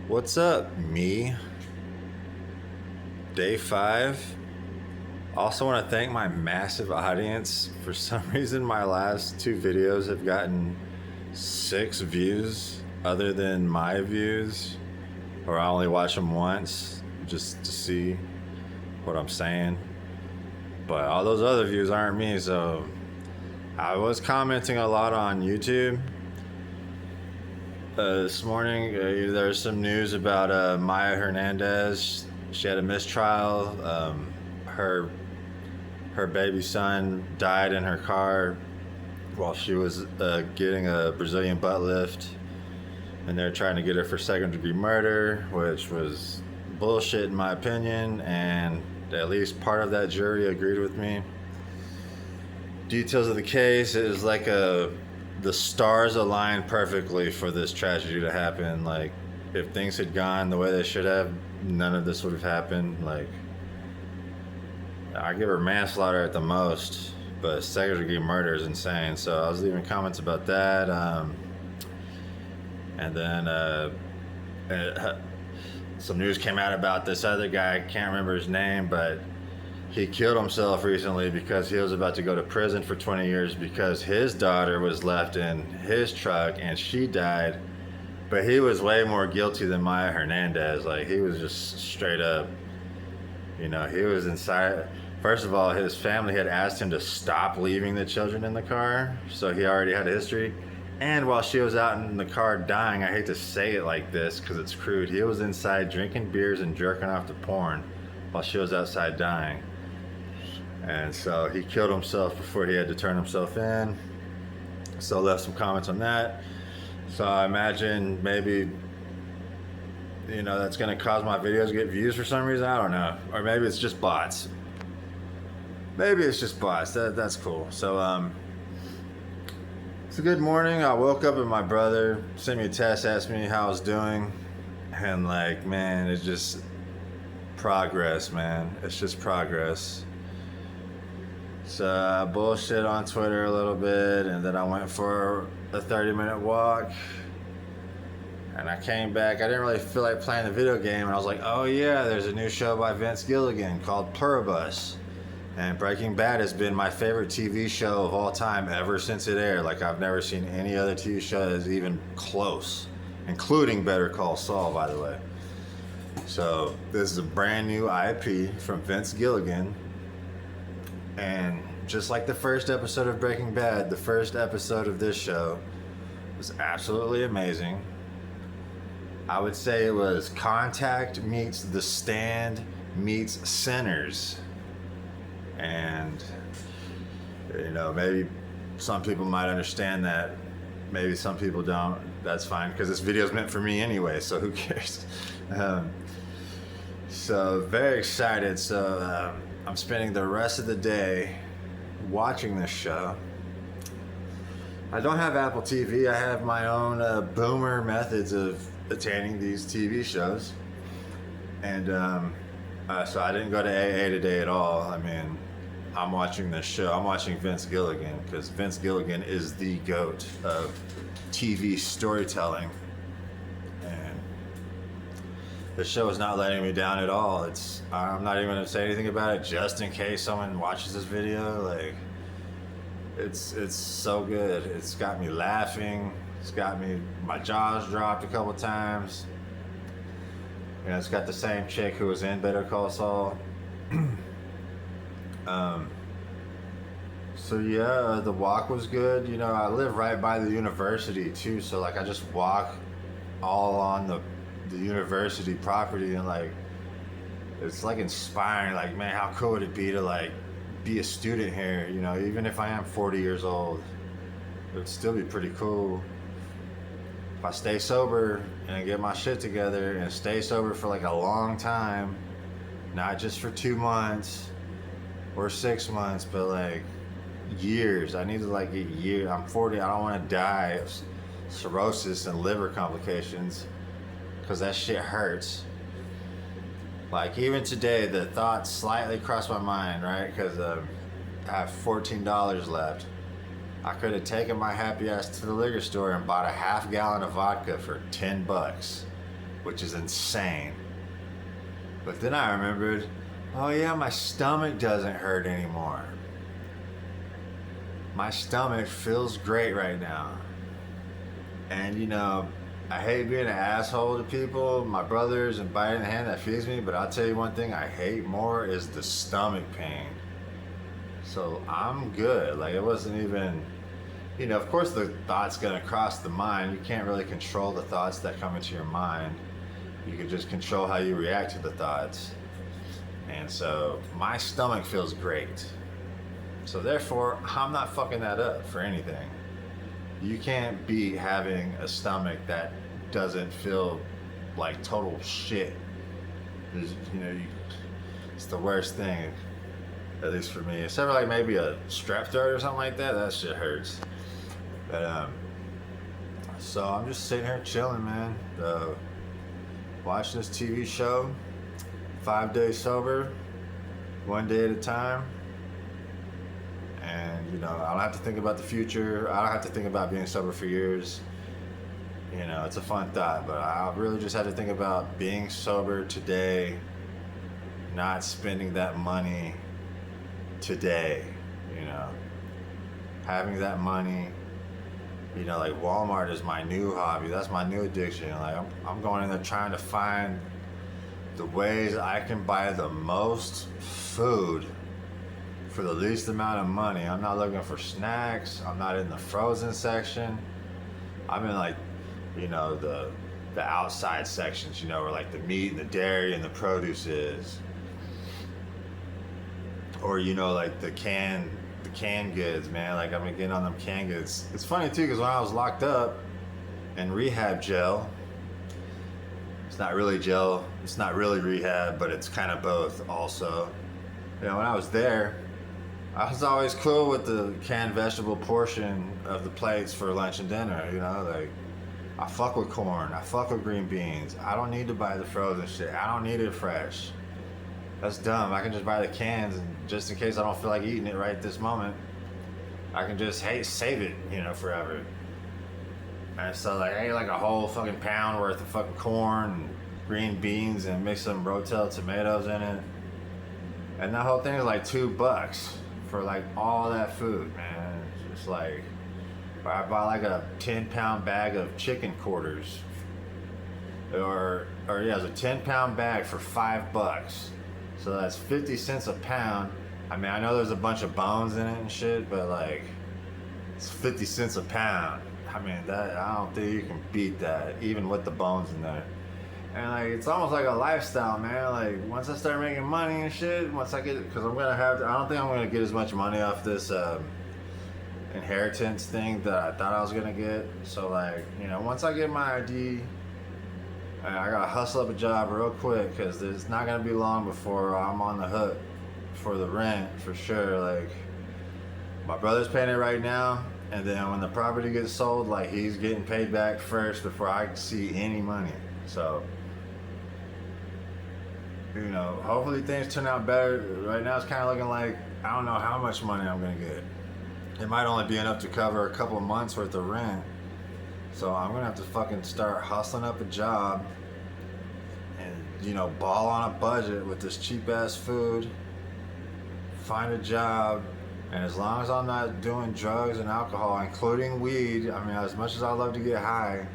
What's up, me? Day 5. Also want to thank my massive audience. For some reason, my last 2 videos have gotten 6 views other than my views, or I only watch them once just to see what I'm saying. But all those other views aren't me, so I was commenting a lot on YouTube. This morning, there's some news about Maya Hernandez. She had a mistrial. Her baby son died in her car while she was getting a Brazilian butt lift, and they're trying to get her for second-degree murder, which was bullshit in my opinion, and at least part of that jury agreed with me. Details of the case is like the stars aligned perfectly for this tragedy to happen. Like, if things had gone the way they should have, none of this would have happened. Like, I give her manslaughter at the most, but second degree murder is insane. So I was leaving comments about that. And then some news came out about this other guy. I can't remember his name, but he killed himself recently because he was about to go to prison for 20 years because his daughter was left in his truck and she died. But he was way more guilty than Maya Hernandez. Like, he was just straight up, he was inside. First of all, his family had asked him to stop leaving the children in the car, so he already had a history. And while she was out in the car dying, I hate to say it like this because it's crude, he was inside drinking beers and jerking off to porn while she was outside dying. And so he killed himself before he had to turn himself in. So left some comments on that. So I imagine maybe, that's gonna cause my videos to get views for some reason. I don't know. Or maybe it's just bots. That's cool. So it's a good morning. I woke up and my brother sent me a text, asked me how I was doing. And like, man, it's just progress, man. It's just progress. So I bullshit on Twitter a little bit, and then I went for a 30-minute walk, and I came back. I didn't really feel like playing the video game, and I was like, oh yeah, there's a new show by Vince Gilligan called Pluribus, and Breaking Bad has been my favorite TV show of all time ever since it aired. Like, I've never seen any other TV show that's even close, including Better Call Saul, by the way. So this is a brand new IP from Vince Gilligan. And just like the first episode of Breaking Bad, the first episode of this show was absolutely amazing. I would say it was Contact meets The Stand meets Sinners. And, maybe some people might understand that. Maybe some people don't. That's fine, because this video is meant for me anyway, so who cares? So very excited. So I'm spending the rest of the day watching this show. I don't have Apple TV. I have my own boomer methods of attaining these TV shows. And so I didn't go to AA today at all. I mean, I'm watching this show. I'm watching Vince Gilligan because Vince Gilligan is the GOAT of TV storytelling. The show is not letting me down at all. I'm not even gonna say anything about it just in case someone watches this video. Like, it's so good. It's got me laughing. It's got my jaws dropped a couple times. It's got the same chick who was in Better Call Saul. So yeah, the walk was good. I live right by the university too, so like I just walk all on the university property, and like, it's like inspiring. Like, man, how cool would it be to like be a student here? Even if I am 40 years old, it would still be pretty cool if I stay sober and get my shit together and stay sober for like a long time, not just for 2 months or 6 months, but like years. I need to like get years. I'm 40. I don't want to die of cirrhosis and liver complications, because that shit hurts. Like, even today, the thought slightly crossed my mind, right? Because I have $14 left. I could have taken my happy ass to the liquor store and bought a half gallon of vodka for $10, which is insane. But then I remembered, oh yeah, my stomach doesn't hurt anymore. My stomach feels great right now. And you know, I hate being an asshole to people, my brothers, and biting the hand that feeds me, but I'll tell you one thing I hate more is the stomach pain. So I'm good. Like, it wasn't even, you know, of course the thought's gonna cross the mind. You can't really control the thoughts that come into your mind. You can just control how you react to the thoughts. And so my stomach feels great. So therefore, I'm not fucking that up for anything. You can't be having a stomach that doesn't feel like total shit. You know, it's the worst thing, at least for me. Except for like maybe a strep throat or something like that. That shit hurts. But so I'm just sitting here chilling, man. Watching this TV show, 5 days sober, 1 day at a time. And, you know, I don't have to think about the future. I don't have to think about being sober for years. You know, it's a fun thought, but I really just had to think about being sober today, not spending that money today, you know. Having that money, you know, like Walmart is my new hobby. That's my new addiction. Like, I'm going in there trying to find the ways I can buy the most food for the least amount of money. I'm not looking for snacks. I'm not in the frozen section. I'm in, like, you know, the outside sections, you know, where like the meat and the dairy and the produce is. Or, you know, like the canned goods, man. Like, I'm getting on them canned goods. It's funny too, because when I was locked up in rehab jail, it's not really jail, it's not really rehab, but it's kind of both also. You know, when I was there, I was always cool with the canned vegetable portion of the plates for lunch and dinner, you know, like, I fuck with corn, I fuck with green beans. I don't need to buy the frozen shit. I don't need it fresh. That's dumb. I can just buy the cans, and just in case I don't feel like eating it right this moment, I can just, hey, save it, you know, forever. And so, like, I ate like a whole fucking pound worth of fucking corn and green beans and mix some Rotel tomatoes in it. And that whole thing is like $2 for like all that food, man. It's just like, I bought like a 10-pound bag of chicken quarters, or yeah, it was a 10-pound bag for $5. So that's 50 cents a pound. I mean, I know there's a bunch of bones in it and shit, but like, it's 50 cents a pound. I mean, that, I don't think you can beat that, even with the bones in there. And like, it's almost like a lifestyle, man. Like, once I start making money and shit, once I get, because I'm gonna have, I don't think I'm gonna get as much money off this inheritance thing that I thought I was gonna get. So like, you know, once I get my ID, I gotta hustle up a job real quick, because it's not gonna be long before I'm on the hook for the rent, for sure. Like, my brother's paying it right now, and then when the property gets sold, like, he's getting paid back first before I see any money. So, you know, hopefully things turn out better. Right now it's kind of looking like I don't know how much money I'm gonna get. It might only be enough to cover a couple of months worth of rent. So I'm gonna have to fucking start hustling up a job and, you know, ball on a budget with this cheap ass food, find a job, and as long as I'm not doing drugs and alcohol, including weed, I mean, as much as I love to get high,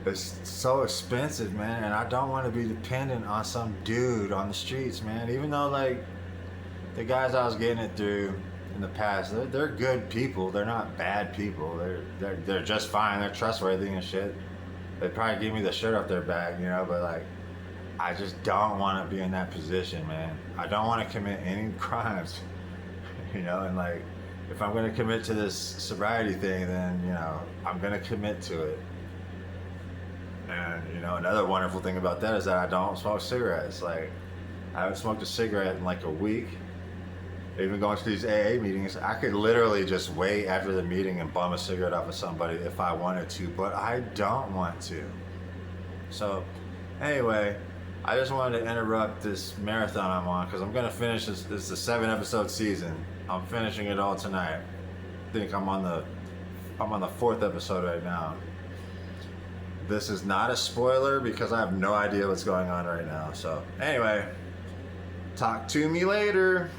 it's so expensive, man, and I don't want to be dependent on some dude on the streets, man. Even though, like, the guys I was getting it through in the past, they're good people. They're not bad people. They're just fine. They're trustworthy and shit. They'd probably give me the shirt off their back, you know, but like, I just don't want to be in that position, man. I don't want to commit any crimes, you know, and like, if I'm going to commit to this sobriety thing, then, you know, I'm going to commit to it. And, you know, another wonderful thing about that is that I don't smoke cigarettes. Like, I haven't smoked a cigarette in like a week. Even going to these AA meetings, I could literally just wait after the meeting and bum a cigarette off of somebody if I wanted to, but I don't want to. So, anyway, I just wanted to interrupt this marathon I'm on, because I'm going to finish this. This is a 7-episode season. I'm finishing it all tonight. I think I'm on the 4th episode right now. this is not a spoiler because I have no idea what's going on right now. So anyway, talk to me later.